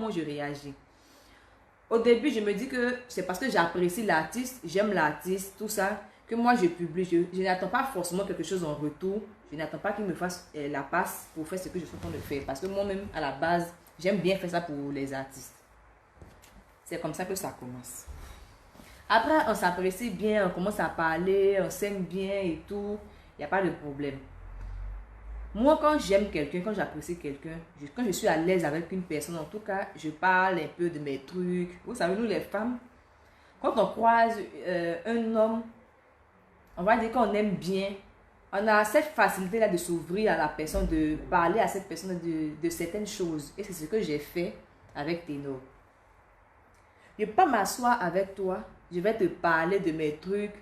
comment je réagis. Au début, je me dis que c'est parce que j'apprécie l'artiste, j'aime l'artiste, tout ça, que moi je publie. Je n'attends pas forcément quelque chose en retour. Je n'attends pas qu'il me fasse la passe pour faire ce que je suis en train de faire. Parce que moi-même, à la base, j'aime bien faire ça pour les artistes. C'est comme ça que ça commence. Après, on s'apprécie bien, on commence à parler, on s'aime bien et tout. Il n'y a pas de problème. Moi, quand j'aime quelqu'un, quand j'apprécie quelqu'un, quand je suis à l'aise avec une personne, en tout cas, je parle un peu de mes trucs. Vous savez, nous les femmes, quand on croise un homme, on va dire qu'on aime bien. On a cette facilité-là de s'ouvrir à la personne, de parler à cette personne de certaines choses. Et c'est ce que j'ai fait avec Ténor. Je ne vais pas m'asseoir avec toi, je vais te parler de mes trucs.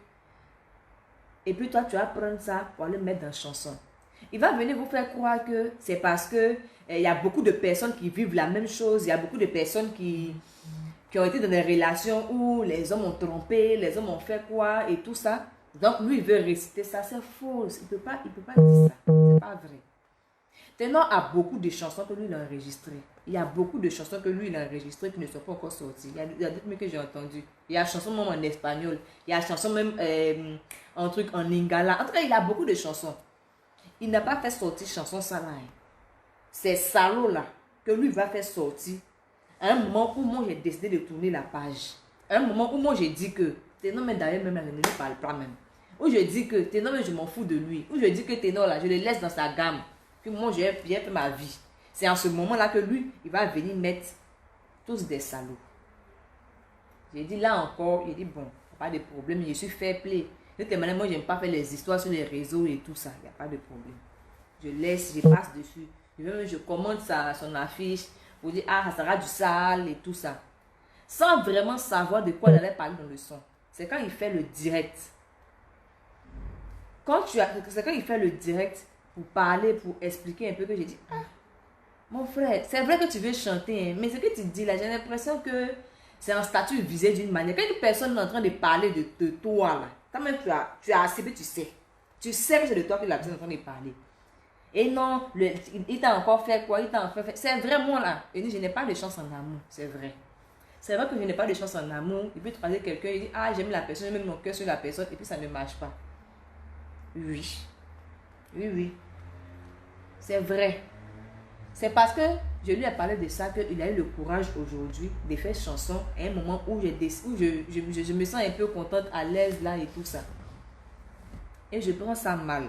Et puis toi, tu vas prendre ça pour aller mettre dans la chanson. Il va venir vous faire croire que c'est parce que il y a beaucoup de personnes qui vivent la même chose. Il y a beaucoup de personnes qui ont été dans des relations où les hommes ont trompé, les hommes ont fait quoi et tout ça. Donc lui, il veut réciter ça. C'est faux. Il peut pas dire ça. C'est pas vrai. Ténor a beaucoup de chansons que lui, il a enregistrées. Il y a beaucoup de chansons que lui, il a enregistrées qui ne sont pas encore sorties. Il y a d'autres que j'ai entendues. Il y a des chansons même en espagnol. Il y a des chansons même en truc en lingala. En tout cas, il a beaucoup de chansons. Il n'a pas fait sortir chanson ça là. C'est salaud là que lui va faire sortir. À un moment où moi j'ai décidé de tourner la page. À un moment où moi j'ai dit que Ténor, mais d'ailleurs même là, ne me parle pas même. Où je dis que Ténor, mais je m'en fous de lui. Où je dis que Ténor là, je le laisse dans sa gamme. Que moi j'ai fait ma vie. C'est en ce moment là que lui, il va venir mettre tous des salauds. J'ai dit là encore, il dit bon, pas de problème, je suis fair play. De toute manière, moi, j'aime pas faire les histoires sur les réseaux et tout ça. Il n'y a pas de problème. Je laisse, je passe dessus. Je commande son affiche pour dire, ah, ça sera du sale et tout ça. Sans vraiment savoir de quoi il allait parler dans le son. C'est quand il fait le direct. C'est quand il fait le direct pour parler, pour expliquer un peu que j'ai dit, ah, mon frère, c'est vrai que tu veux chanter, hein, mais ce que tu dis là, j'ai l'impression que c'est un statut visé d'une manière. Quand une personne est en train de parler de toi là, toi-même tu as accepté, tu sais. Tu sais que c'est de toi que la personne est en train de parler. Et non, il t'a encore fait quoi? Il t'a encore fait. C'est vraiment là. Il dit, je n'ai pas de chance en amour. C'est vrai. C'est vrai que je n'ai pas de chance en amour. Il peut croiser quelqu'un, il dit, ah, j'aime la personne, j'aime mon cœur sur la personne, et puis ça ne marche pas. Oui. Oui, oui. C'est vrai. C'est parce que je lui ai parlé de ça qu'il a eu le courage aujourd'hui de faire chanson à un moment où je me sens un peu contente, à l'aise là et tout ça. Et je prends ça mal.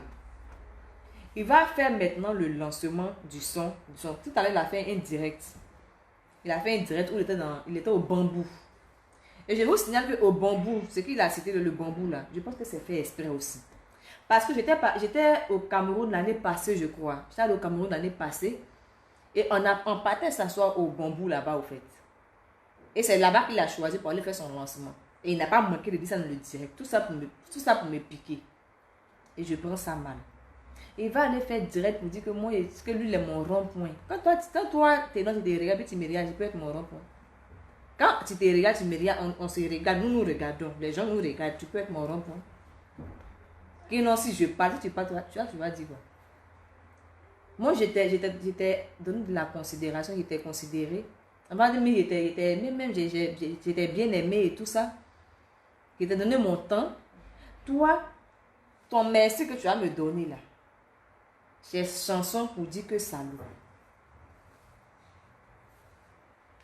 Il va faire maintenant le lancement du son. Tout à l'heure, il a fait un direct. Il a fait un direct où il était au bambou. Et je vous signale qu'au bambou, ce qu'il a cité le bambou là, je pense que c'est fait exprès aussi. Parce que j'étais au Cameroun l'année passée, je crois. J'étais allé au Cameroun l'année passée. Et on partait s'asseoir au bambou là-bas, au fait. Et c'est là-bas qu'il a choisi pour aller faire son lancement. Et il n'a pas manqué de dire ça dans le direct. Tout ça pour me piquer. Et je prends ça mal. Il va aller faire direct pour dire que moi, que lui, il est mon rond-point. Quand toi, t'es dans tes regardes, puis tu me regardes, je peux être mon rond-point. Quand tu te regardes, tu me regardes, on se regarde, nous regardons. Les gens nous regardent, tu peux être mon rond-point. Et non, si je parle, si tu parles, tu vas dire quoi? Moi, j'étais donné de la considération, j'étais considéré. Avant de j'étais bien aimé et tout ça. J'étais donné mon temps. Toi, ton merci que tu vas me donner là, c'est chanson pour dire que salut.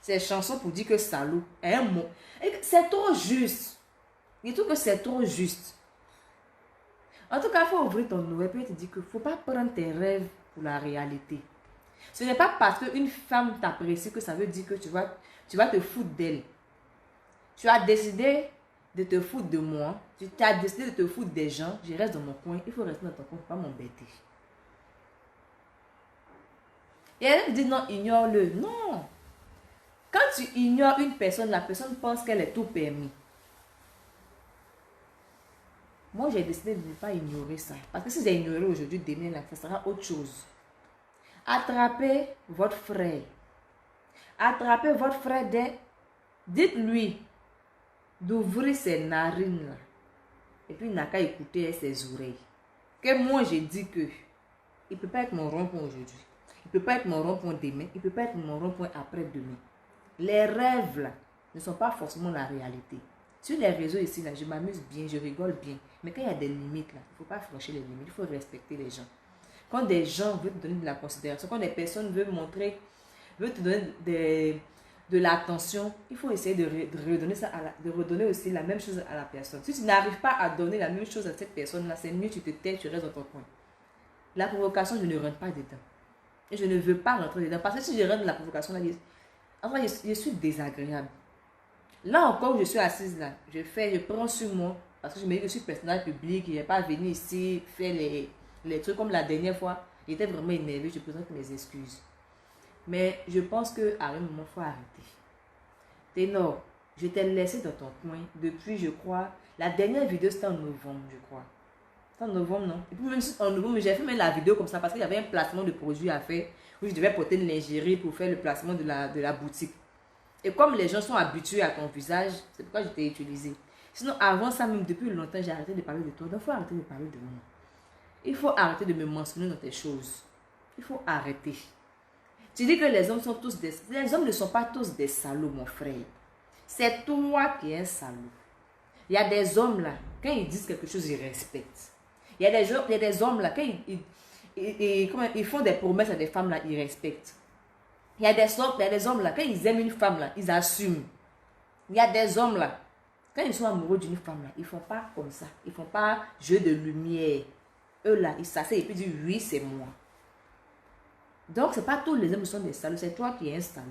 C'est chanson pour dire que salut. Un mot. C'est trop juste. Je trouve que c'est trop juste. En tout cas, il faut ouvrir ton oreille et te dire qu'il ne faut pas prendre tes rêves pour la réalité. Ce n'est pas parce qu'une femme t'apprécie que ça veut dire que tu vas te foutre d'elle. Tu as décidé de te foutre de moi. Tu as décidé de te foutre des gens. Je reste dans mon coin. Il faut rester dans ton coin, pas m'embêter. Et elle dit non, ignore-le. Non. Quand tu ignores une personne, la personne pense qu'elle est tout permis. Moi, j'ai décidé de ne pas ignorer ça. Parce que si j'ai ignoré aujourd'hui, demain, là, ça sera autre chose. Attrapez votre frère. Attrapez votre frère. Dites-lui d'ouvrir ses narines. Là. Et puis, il n'a qu'à écouter ses oreilles. Que moi, j'ai dit que il ne peut pas être mon rond-point aujourd'hui. Il ne peut pas être mon rond-point demain. Il ne peut pas être mon rond-point après-demain. Les rêves là, ne sont pas forcément la réalité. Sur les réseaux ici, là, je m'amuse bien, je rigole bien. Mais quand il y a des limites, là, il ne faut pas franchir les limites, il faut respecter les gens. Quand des gens veulent te donner de la considération, quand des personnes veulent te donner de l'attention, il faut essayer de redonner de redonner aussi la même chose à la personne. Si tu n'arrives pas à donner la même chose à cette personne-là, c'est mieux tu te tais, tu restes dans ton coin. La provocation, je ne rentre pas dedans. Et je ne veux pas rentrer dedans. Parce que si je rentre dans la provocation, là, je suis désagréable. Là encore, je suis assise là. Je prends sur moi. Parce que je me dis que je suis personnage public. Je n'ai pas venu ici faire les trucs comme la dernière fois. J'étais vraiment énervée. Je présente mes excuses. Mais je pense qu'à un moment, il faut arrêter. Ténor, je t'ai laissé dans ton coin depuis, je crois, la dernière vidéo c'était en novembre, je crois. C'était en novembre, non? Et puis même si en novembre, j'ai fait même la vidéo comme ça parce qu'il y avait un placement de produit à faire où je devais porter une lingerie pour faire le placement de la boutique. Et comme les gens sont habitués à ton visage, c'est pourquoi je t'ai utilisé. Sinon, avant ça, même depuis longtemps, j'ai arrêté de parler de toi. Donc, il faut arrêter de parler de moi. Il faut arrêter de me mentionner dans tes choses. Il faut arrêter. Tu dis que les hommes sont tous des... Les hommes ne sont pas tous des salauds, mon frère. C'est toi qui es un salaud. Il y a des hommes là, quand ils disent quelque chose, ils respectent. Il y a des hommes là, quand ils font des promesses à des femmes là, ils respectent. Il y a des hommes là, quand ils aiment une femme là, ils assument. Il y a des hommes là, quand ils sont amoureux d'une femme là, ils ne font pas comme ça. Ils ne font pas jeu de lumière. Eux là, ils s'asseyent et puis disent oui, c'est moi. Donc, ce n'est pas tous les hommes qui sont des salauds, c'est toi qui es un salaud.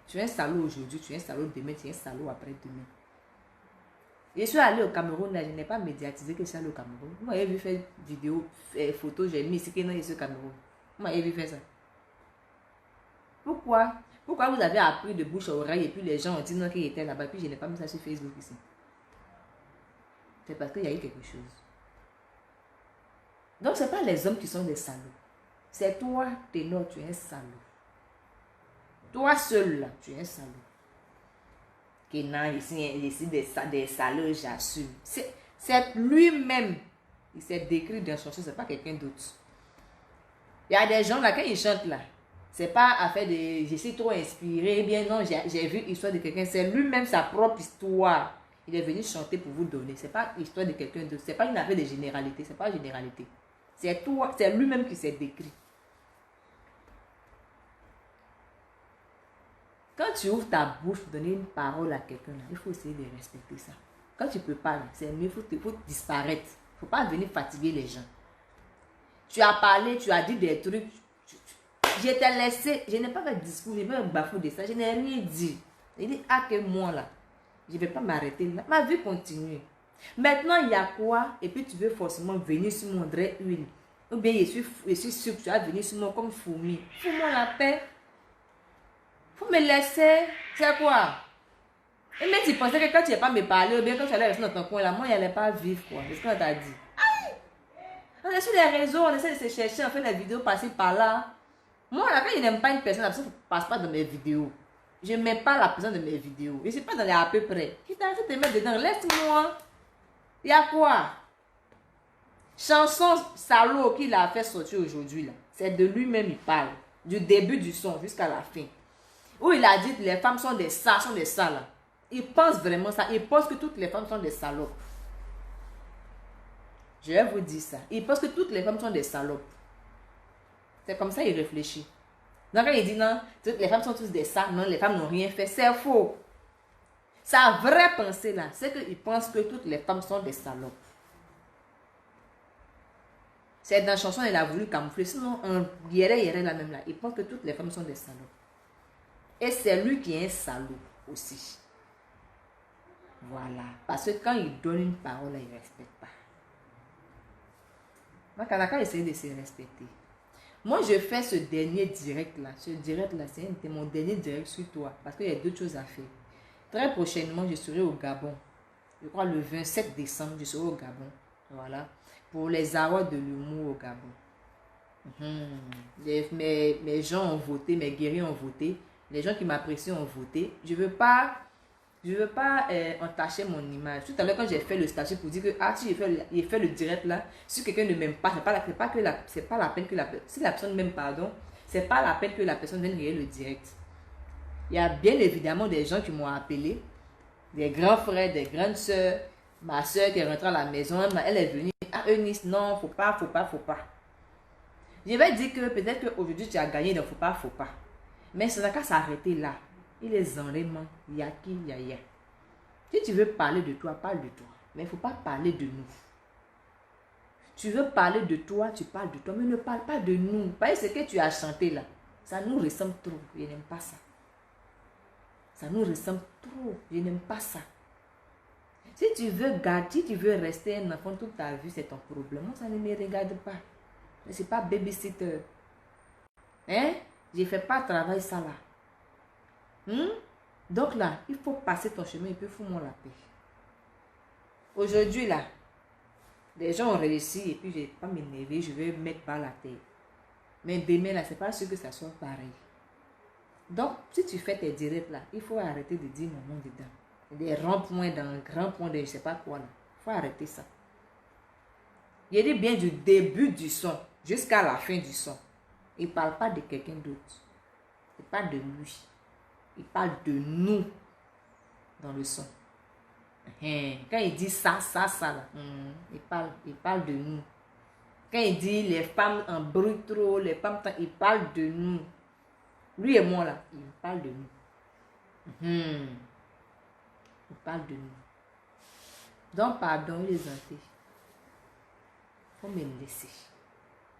Tu es un salaud aujourd'hui, tu es un salaud demain, tu es un salaud après-demain. Je suis allée au Cameroun, là, je n'ai pas médiatisé que je suis allée au Cameroun. Vous m'avez vu faire vidéo, photo, j'ai mis ici que non, je suis au Cameroun. Vous m'avez vu faire ça. Pourquoi? Pourquoi vous avez appris de bouche à oreille et puis les gens ont dit non qu'il était là-bas et puis je n'ai pas mis ça sur Facebook ici? C'est parce qu'il y a eu quelque chose. Donc, ce n'est pas les hommes qui sont des salauds. C'est toi, Ténor, tu es un salaud. Toi seul, là, tu es un salaud. Kenan, ici des salauds, j'assume. C'est lui-même. Il s'est décrit dans chanson, ce n'est pas quelqu'un d'autre. Il y a des gens, là, quand ils chantent, là, c'est pas à faire de... Je suis trop inspiré. Eh bien, non, j'ai vu l'histoire de quelqu'un. C'est lui-même sa propre histoire. Il est venu chanter pour vous donner. C'est pas l'histoire de quelqu'un d'autre. C'est pas une affaire de généralité. C'est pas une généralité. C'est toi, c'est lui-même qui s'est décrit. Quand tu ouvres ta bouche pour donner une parole à quelqu'un, il faut essayer de respecter ça. Quand tu peux pas, c'est mieux, il faut disparaître. Il ne faut pas venir fatiguer les gens. Tu as parlé, tu as dit des trucs. Je t'ai laissé, je n'ai pas fait de discours, je n'ai pas bafoué de ça, je n'ai rien dit. Il dit, ah que moi là, je ne vais pas m'arrêter là. Ma vie continue. Maintenant, il y a quoi? Et puis tu veux forcément venir sur mon drap huile. Ou bien je suis sûr que tu vas venir sur moi comme fourmi. Fous-moi la paix. Faut me laisser. C'est quoi? Et même tu pensais que quand tu n'as pas me parler, ou bien quand tu allais rester dans ton coin là, moi, il n'allait pas vivre quoi. C'est ce qu'on t'a dit. Aïe! On est sur les réseaux, on essaie de se chercher, on fait des vidéos passer par là. Moi, là, quand je n'aime pas une personne, la personne ne passe pas dans mes vidéos. Je ne mets pas la personne dans mes vidéos. Je ne suis pas dans les à peu près. Je t'arrête de te mettre dedans. Laisse-moi. Il y a quoi? Chanson salaud qu'il a fait sortir aujourd'hui, là. C'est de lui-même, il parle. Du début du son jusqu'à la fin. Où il a dit que les femmes sont des salles, là. Il pense vraiment ça. Il pense que toutes les femmes sont des salopes. Je vais vous dire ça. Il pense que toutes les femmes sont des salopes. C'est comme ça qu'il réfléchit. Donc quand il dit non, toutes les femmes sont tous des salopes, non, les femmes n'ont rien fait, c'est faux. Sa vraie pensée là, c'est qu'il pense que toutes les femmes sont des salopes. C'est dans la chanson, il a voulu camoufler. Sinon, on irait là même là. Il pense que toutes les femmes sont des salopes. Et c'est lui qui est un salaud aussi. Voilà. Parce que quand il donne une parole, il ne respecte pas. Donc, on a qu'à essayer de se respecter. Moi, je fais ce dernier direct là. Ce direct là, c'est mon dernier direct sur toi. Parce qu'il y a d'autres choses à faire. Très prochainement, je serai au Gabon. Je crois le 27 décembre, je serai au Gabon. Voilà. Pour les awards de l'humour au Gabon. Mes gens ont voté, mes guerriers ont voté. Les gens qui m'apprécient ont voté. Je veux pas entacher mon image. Tout à l'heure, quand j'ai fait le statut pour dire que si j'ai fait le direct là, si quelqu'un ne m'aime pas, c'est pas la peine que la personne m'aime, pardon, c'est pas la peine que la personne vienne regarder le direct. Il y a bien évidemment des gens qui m'ont appelé, des grands frères, des grandes sœurs. Ma soeur qui est rentrée à la maison, elle est venue. Ah, Eunice, non, faut pas. Je vais dire que peut-être qu'aujourd'hui tu as gagné, donc faut pas. Mais ça n'a qu'à s'arrêter là. Il est enlèvement, yaki, yaya. Si tu veux parler de toi, parle de toi. Mais il ne faut pas parler de nous. Tu veux parler de toi, tu parles de toi, mais ne parle pas de nous. Parce que ce que tu as chanté là, ça nous ressemble trop. Je n'aime pas ça. Ça nous ressemble trop. Je n'aime pas ça. Si tu veux garder, si tu veux rester un enfant toute ta vie, c'est ton problème. Moi, ça ne me regarde pas. Je ne suis pas babysitter. Hein? Je ne fais pas travail ça là. Donc là, il faut passer ton chemin et puis fous-moi la paix. Aujourd'hui là, les gens ont réussi et puis je ne vais pas m'énerver, je vais mettre par la tête. Mais demain là, c'est pas sûr que ça soit pareil. Donc, si tu fais tes directs là, il faut arrêter de dire mon nom dedans. Des ronds-points dans un grand point de je ne sais pas quoi là. Il faut arrêter ça. Il dit bien du début du son jusqu'à la fin du son. Il ne parle pas de quelqu'un d'autre. Il parle de lui. Il parle de nous dans le son. Quand il dit ça là, il parle de nous. Quand il dit les femmes en bruit trop, les femmes, il parle de nous. Lui et moi là, il parle de nous. Il parle de nous. Donc pardon les aunties. Faut me laisser.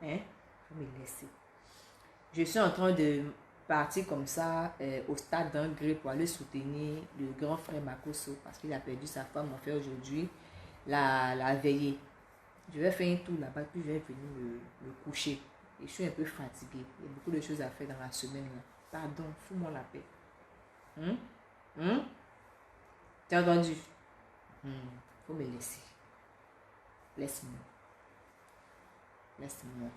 Faut me laisser. Je suis en train de partir comme ça au stade d'Angré pour aller soutenir le grand frère Makoso parce qu'il a perdu sa femme en fait aujourd'hui, la veillée. Je vais faire un tour là-bas puis je vais venir me coucher. Et je suis un peu fatiguée. Il y a beaucoup de choses à faire dans la semaine là. Pardon, fous-moi la paix. Tu as entendu? Faut me laisser. Laisse-moi. Laisse-moi.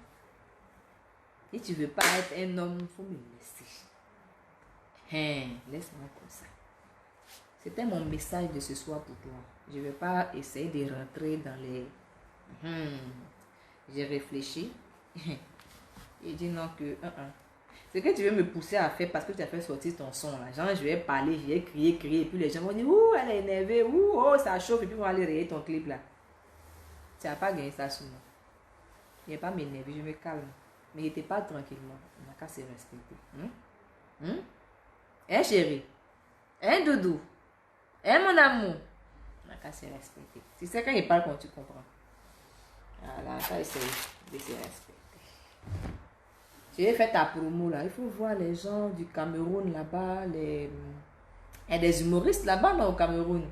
Si tu veux pas être un homme, il faut me laisser. Laisse-moi comme ça. C'était mon message de ce soir pour toi. Je ne vais pas essayer de rentrer dans les... J'ai réfléchi. J'ai dit non que... Ce que tu veux me pousser à faire parce que tu as fait sortir ton son là. Genre, je vais parler, je vais crier. Et puis les gens vont dire, ouh, elle est énervée. Ouh, oh, ça chauffe. Et puis ils vont aller rayer ton clip là. Tu n'as pas gagné ça sur moi. Je ne vais pas m'énerver, je me calme. Mais n'était pas tranquillement. On n'a qu'à se respecter. Hein, chérie? Hein, doudou? Hein, mon amour? On n'a qu'à se respecter. Tu sais, quand il parle, quand tu comprends. Voilà, ça essaye de se respecter. Tu as fait ta promo là. Il faut voir les gens du Cameroun là-bas. Il y a des humoristes là-bas au Cameroun.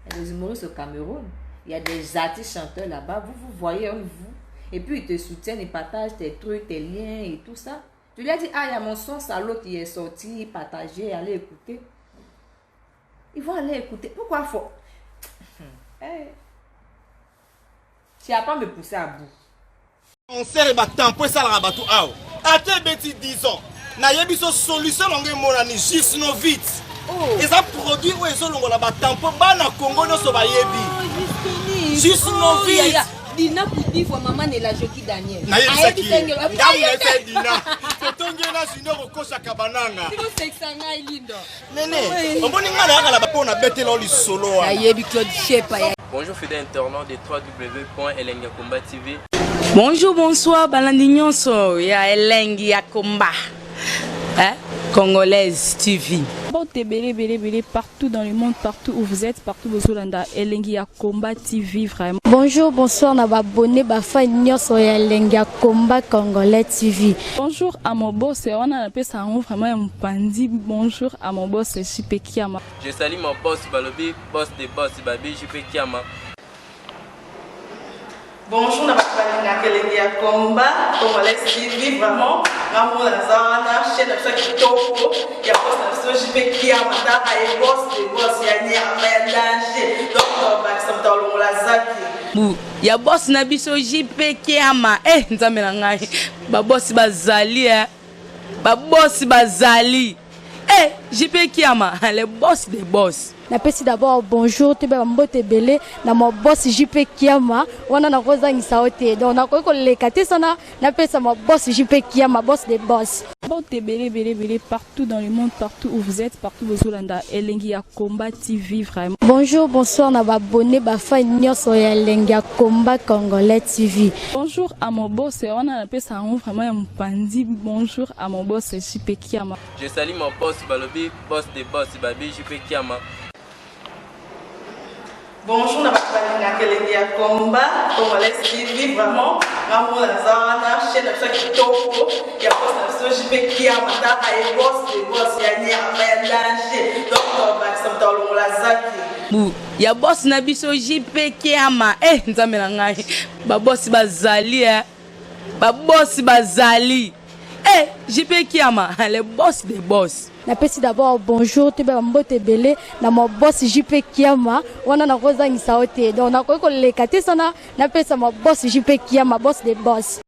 Il y a des humoristes au Cameroun. Il y a des artistes chanteurs là-bas. Vous voyez, vous. Et puis ils te soutiennent, ils partagent tes trucs, tes liens et tout ça. Tu lui as dit, ah, il y a mon son salaud qui est sorti, partagé, allez écouter. Ils vont aller écouter. Pourquoi faut... Tu n'as pas me pousser à bout. On sert ba tempo ça la bateau aw. Ate beti 10 ans. Na yebiso solution longue monani juste no vite. Et ça produit ou eso longo la ba tempo ba na Congo no so ba yebi. Juste no vite. Dina Koudi for maman et la Joki Daniel. Na yebi ça qui. Ngamu fait Dina. Totonge na junior ko shaka bananga. Tiko sexanga ilindo. Nene, on boni ngala la ba pona betelo li solo. Na yebi Claude Shepa. Bonjour fidèles internautes de www.elengiakomba TV. Bonjour, bonsoir, Balandignon, ya Elengi Akomba, Congolaise TV. Partout dans le monde, partout où vous êtes, partout où vous êtes, Elengi Akomba TV, vraiment. Bonjour, bonsoir, on a abonné Bafa Nyoso ya Elengi Akomba Congolais TV. Bonjour à mon boss, on a appelé ça vraiment un pandi. Bonjour à mon boss, JP Kiama. Je salue mon boss Balobi, boss des boss Babi, JP Kiama. Bonjour, je Elengi Akomba, Congolais TV, vraiment. Maman Lazana, chaîne de chaque topo, il y a pas de JP Kiama, et boss des boss, il y a un danger. Donc, on va se mettre dans la zaki. Ya boss na biso JP Kiama, nzambe na ngai. Ba boss bazali, ba boss bazali. JP Kiama, le boss des boss. Napesi d'abord bonjour tu be mbote belé na mo boss JP Kiama wana na koza ngisaote donc na ko lekate sana napesa mo boss JP Kiama boss des boss. Mbote belé partout dans le monde, partout où vous êtes, partout vous Zolanda Elengi ya Combat TV vraiment. Bonjour, bonsoir na abonné ba fan nyonso ya Elengi ya Combat Congolais TV. Bonjour à mon boss, on a appelé ça vraiment un pandi. Bonjour à mon boss JP Kiama. Je salue mon boss Balobi, boss des boss Babi JP Kiama. Bonjour, na balinga Elengi ya Combat Congolais TV vraiment ngamo na zana chaîne na kitoko ya boss na JP Kiama ta ay boss de boss ya nyama ya danger donc ba samta longola zaki Bu, ya boss na biso JP Kiama. Nzambe na ngai. Ba boss bazali Ba boss bazali. JP Kiama, le boss des boss. Napesi d'abord bonjour tu be mbote belé na mo boss JP Kiama wana na koza ngisaote donc na ko lekate sana napesa mo boss JP Kiama boss des boss.